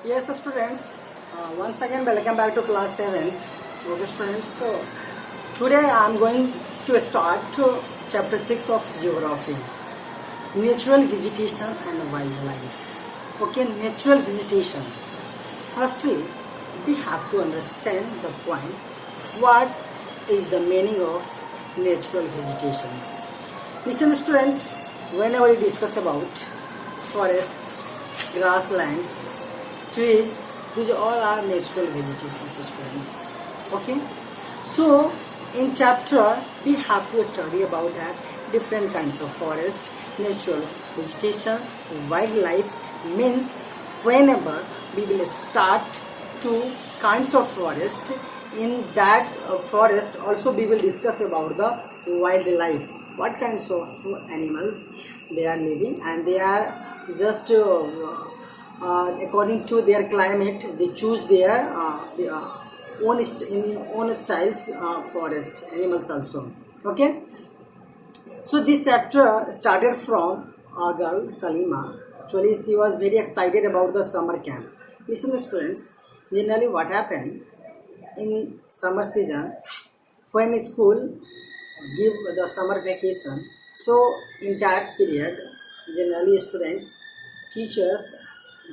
Yes, students. Once again, welcome back to class 7. Okay, students. So, today I am going to start chapter 6 of geography, natural vegetation and wildlife. Okay, natural vegetation. Firstly, we have to understand the point. What is the meaning of natural vegetations? Listen, students. Whenever we discuss about forests, grasslands, trees, these all are natural vegetation for students. Okay, so in chapter we have to study about that different kinds of forest, natural vegetation, wildlife. Means whenever we will start two kinds of forest, in that forest also we will discuss about the wildlife, what kinds of animals they are living, and they are just according to their climate they choose their own styles forest animals also. Okay, so this chapter started from a girl Salima. Actually she was very excited about the summer camp. Listen students, generally what happened in summer season when school give the summer vacation, so in that period generally students, teachers,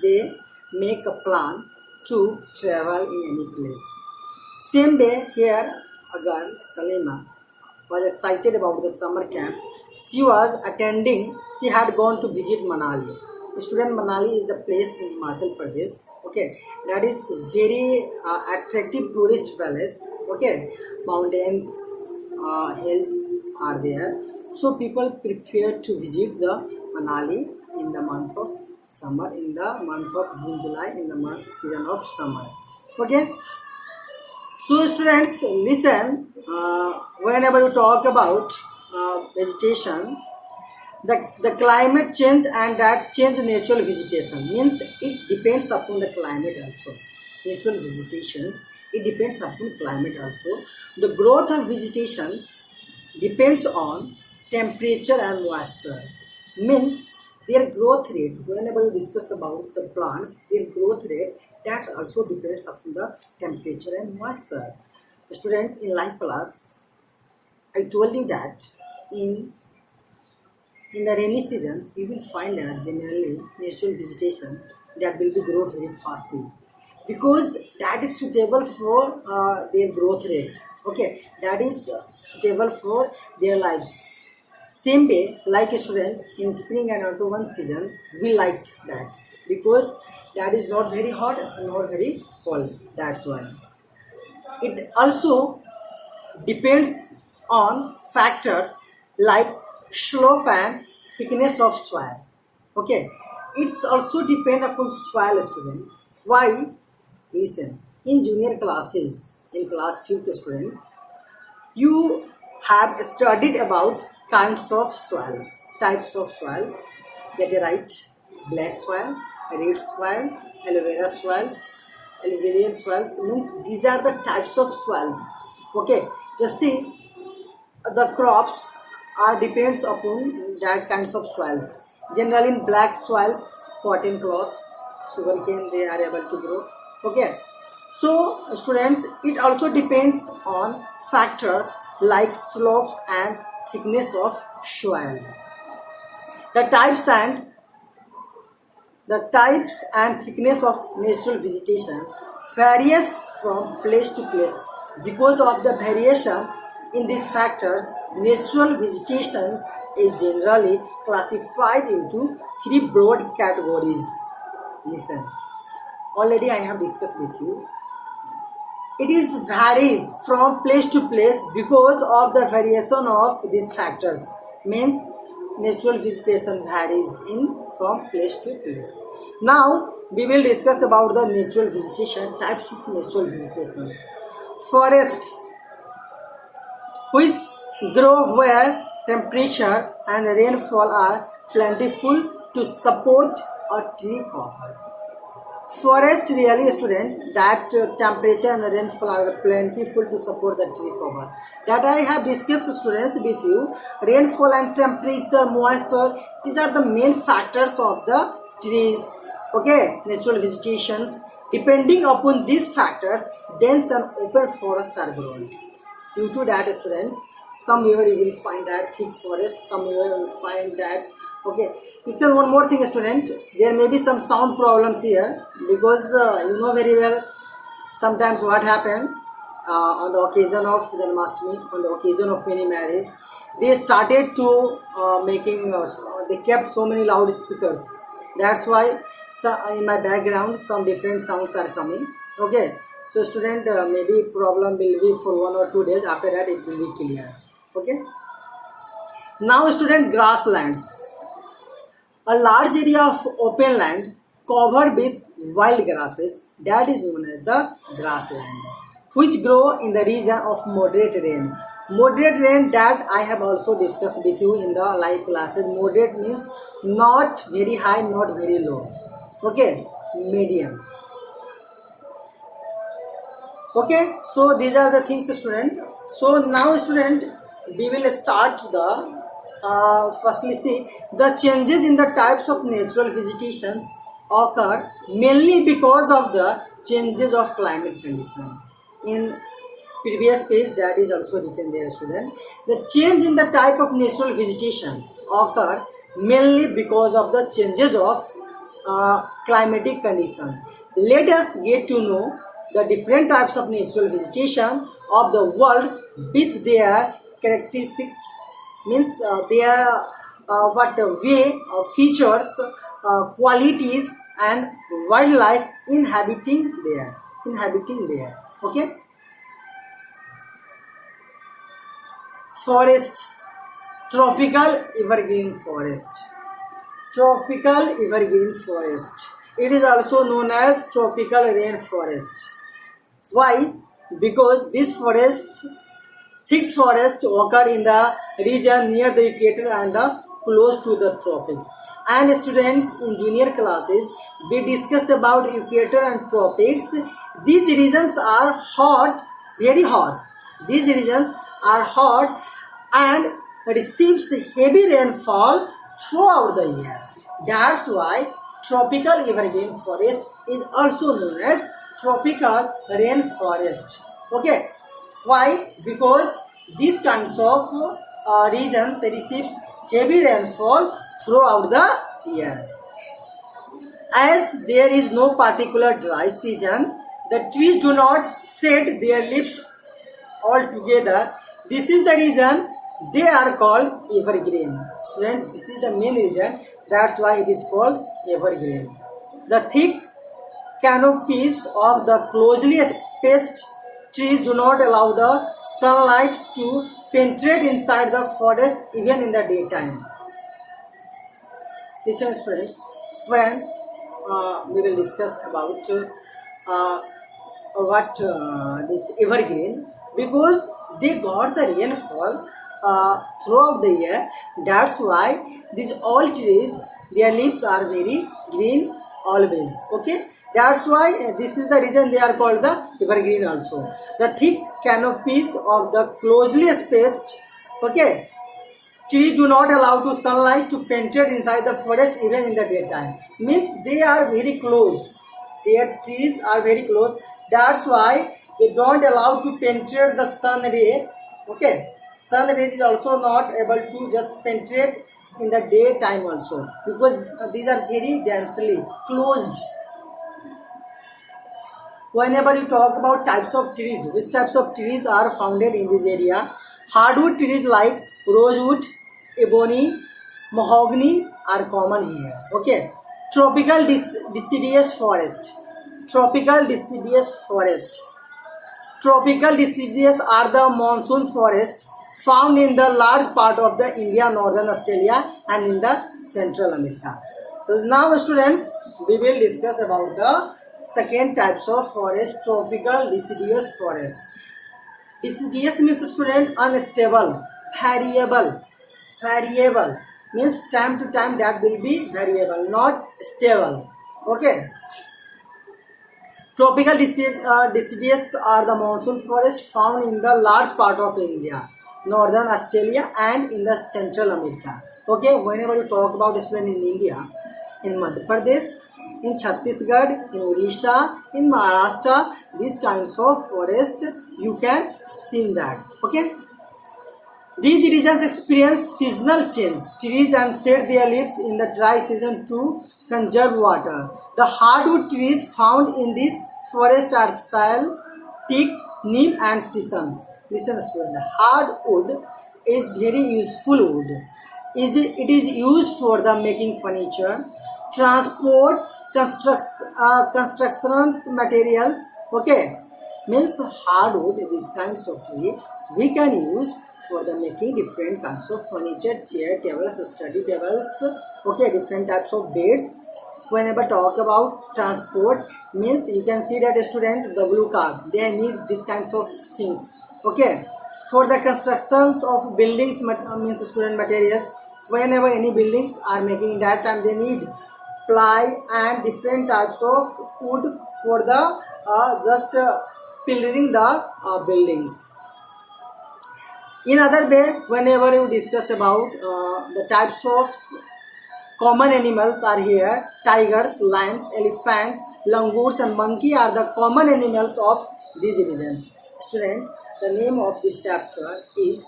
they make a plan to travel in any place. Same way here a girl Salima was excited about the summer camp. She was attending, she had gone to visit Manali. Student, Manali is the place in Himachal Pradesh. Okay, that is very attractive tourist palace. Okay, mountains, hills are there. So people prefer to visit the Manali in the month of summer, in the month of June, July, in the month season of summer. Okay, so students, listen. Whenever you talk about vegetation, the climate change and that change natural vegetation means it depends upon the climate also. Natural vegetations, it depends upon climate also. The growth of vegetations depends on temperature and moisture. Means their growth rate. Whenever you discuss about the plants, their growth rate that also depends upon the temperature and moisture. Students, in life class, I told you that in the rainy season, you will find that generally natural vegetation that will be grow very fastly because that is suitable for their growth rate. Okay, that is suitable for their lives. Same way, like a student in spring and autumn season, we like that because that is not very hot and not very cold. That's why. It also depends on factors like slope and thickness of soil. Okay, it's also depend upon soil, student. Why? Listen, in junior classes, in class 5th student, you have studied about kinds of soils, types of soils. Get it right? Black soil, red soil, aloe vera soils, alluvial soils means these are the types of soils. Okay, just see the crops are depends upon that kinds of soils. Generally in black soils, cotton cloths, sugarcane they are able to grow. Okay, so students, it also depends on factors like slopes and thickness of soil. The types and thickness of natural vegetation varies from place to place. Because of the variation in these factors, natural vegetation is generally classified into three broad categories. Listen, already I have discussed with you. It is varies from place to place because of the variation of these factors. Means natural vegetation varies in from place to place. Now we will discuss about the natural vegetation, types of natural vegetation. Forests, which grow where temperature and rainfall are plentiful to support a tree cover. Forest really, student, that temperature and rainfall are plentiful to support the tree cover. That I have discussed, students, with you. Rainfall and temperature, moisture, these are the main factors of the trees. okay, natural vegetations. Depending upon these factors, dense and open forests are grown. Due to that, students, somewhere you will find that thick forest, somewhere you will find that, okay. Listen, one more thing, student, there may be some sound problems here because you know very well sometimes what happen on the occasion of Janmashtami, on the occasion of any marriage, they started to they kept so many loudspeakers. That's why in my background some different sounds are coming. Okay, so student, maybe problem will be for 1 or 2 days. After that, it will be clear. Okay. Now, student, grasslands. A large area of open land covered with wild grasses, that is known as the grassland, which grow in the region of moderate rain. Moderate rain, that I have also discussed with you in the live classes. Moderate means not very high, not very low. Okay, medium. Okay, so these are the things, student. So now, student, we will start the firstly see the changes in the types of natural vegetations occur mainly because of the changes of climate condition. In previous page, that is also written there, student. The change in the type of natural vegetation occur mainly because of the changes of climatic condition. Let us get to know the different types of natural vegetation of the world with their characteristics, means their way, features, qualities, and wildlife inhabiting there. Okay. Forests. Tropical evergreen forest. Tropical evergreen forest. It is also known as tropical rainforest. Why? Because this forest, thick forests occur in the region near the equator and the close to the tropics. And students, in junior classes, we discuss about equator and tropics. These regions are hot, very hot. These regions are hot and receives heavy rainfall throughout the year. That's why tropical evergreen forest is also known as tropical rainforest. Okay. Why? Because these kinds of regions receives heavy rainfall throughout the year. As there is no particular dry season, the trees do not shed their leaves altogether. This is the reason they are called evergreen. Student, this is the main reason. That's why it is called evergreen. The thick canopies of the closely spaced trees do not allow the sunlight to penetrate inside the forest even in the daytime. Listen, students, when we will discuss about what this evergreen, because they got the rainfall throughout the year. That's why these all trees, their leaves are very green always. Okay, that's why this is the reason they are called the evergreen also. The thick canopies of the closely spaced, okay, trees do not allow to sunlight to penetrate inside the forest even in the daytime. Means they are very close. Their trees are very close. That's why they don't allow to penetrate the sun ray. Okay, sun rays is also not able to just penetrate in the daytime also, because these are very densely closed. Whenever you talk about types of trees, which types of trees are founded in this area? Hardwood trees like rosewood, ebony, mahogany are common here. Okay. Tropical deciduous forest. Tropical deciduous forest. Tropical deciduous are the monsoon forest found in the large part of the India, Northern Australia, and in the Central America. So now, students, we will discuss about the second types of forest, tropical deciduous forest. Deciduous means, student, unstable, variable. Variable means time to time that will be variable, not stable. Okay. Tropical deciduous are the monsoon forest found in the large part of India, Northern Australia, and in the Central America. Okay, whenever you talk about student in India, in Madhya Pradesh, in Chhattisgarh, in Odisha, in Maharashtra. These kinds of forest you can see that. Okay. These regions experience seasonal change. Trees and shed their leaves in the dry season to conserve water. The hardwood trees found in this forest are sal, teak, neem and sesame. Listen, student. Hardwood is very useful wood. It is used for the making furniture, transport, constructions materials. Okay, means hardwood. These kinds of tree we can use for the making different kinds of furniture, chair, tables, study tables. Okay, different types of beds. Whenever talk about transport, means you can see that a student the blue car they need these kinds of things. Okay, for the constructions of buildings means student materials. Whenever any buildings are making that time they need ply and different types of wood for the just pillaring the buildings. In other way, whenever you discuss about the types of common animals are here, tigers, lions, elephant, langurs and monkey are the common animals of these regions. Students, the name of this chapter is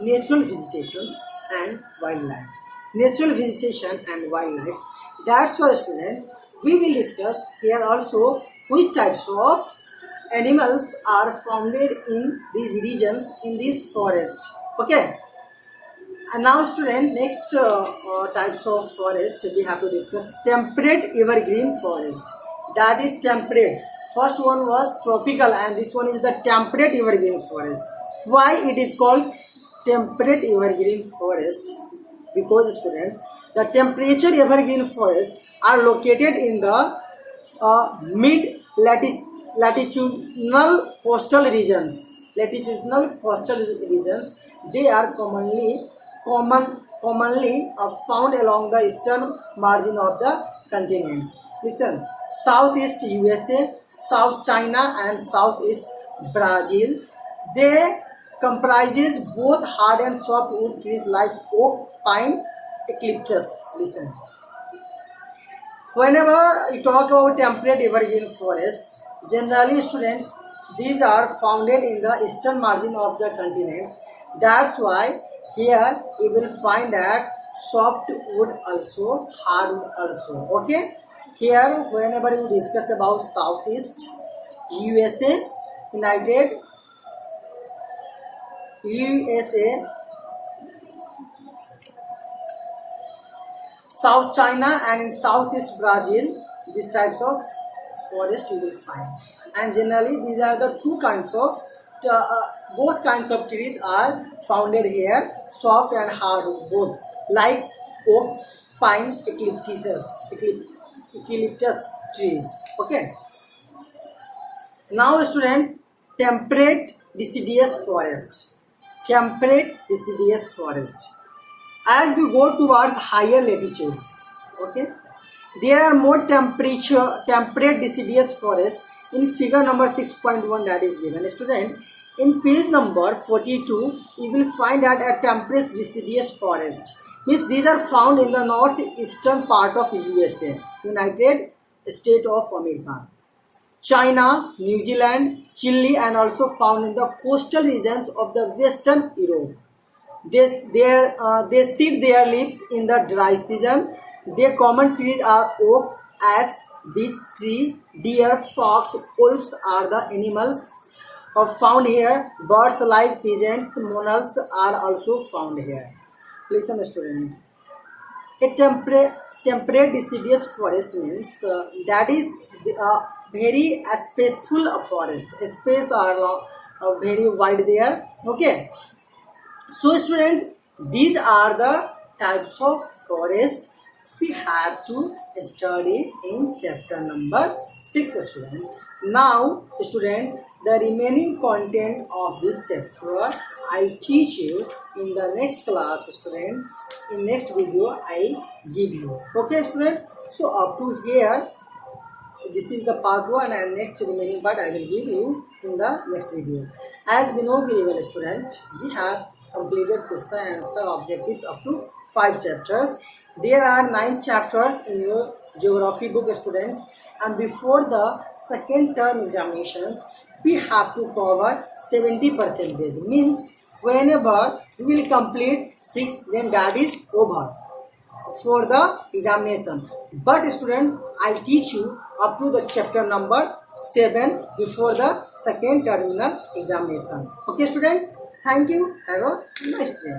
Natural Vegetations and Wildlife. Natural vegetation and wildlife. That's why, student, we will discuss here also which types of animals are founded in these regions in this forest. Okay. And now, student, next types of forest we have to discuss temperate evergreen forest. That is temperate. First one was tropical, and this one is the temperate evergreen forest. Why it is called temperate evergreen forest? Because, student, the temperature evergreen forests are located in the mid latitudinal coastal regions. Latitudinal coastal regions. They are commonly found along the eastern margin of the continents. Listen, Southeast USA, South China and Southeast Brazil. They comprises both hard and soft wood trees like oak, pine, eucalyptus. Listen. Whenever you talk about temperate evergreen forests, generally students, these are founded in the eastern margin of the continents. That's why here you will find that soft wood also, hardwood also. Okay. Here whenever you discuss about Southeast USA, South China and in Southeast Brazil, these types of forest you will find. And generally these are the two kinds of both kinds of trees are founded here, soft and hardwood both, like oak, pine, eucalyptus trees. Okay. Now, student, temperate deciduous forest. Temperate deciduous forest. As we go towards higher latitudes, okay, there are more temperate deciduous forest in figure number 6.1 that is given. Student, in page number 42, you will find that a temperate deciduous forest. Means these are found in the northeastern part of USA, United States of America, China, New Zealand, Chile, and also found in the coastal regions of the Western Europe. They seed their leaves in the dry season. Their common trees are oak, ash, beech tree, deer, fox, wolves are the animals found here. Birds like pigeons, monals are also found here. Listen, student. A temperate deciduous forest means that is very spaceful forest. Space are very wide there. Okay. So, students, these are the types of forest we have to study in chapter number 6, student. Now, student, the remaining content of this chapter I'll teach you in the next class, student. In next video, I'll give you. Okay, student. So, up to here, this is the part 1 and next remaining part I will give you in the next video. As we know very well, student, we have completed question answer objectives up to 5 chapters. There are 9 chapters in your geography book students, and before the second term examinations we have to cover 70%. Means whenever we will complete 6, then that is over for the examination. But student, I'll teach you up to the chapter number 7 before the second terminal examination. Okay student, thank you, have a nice day.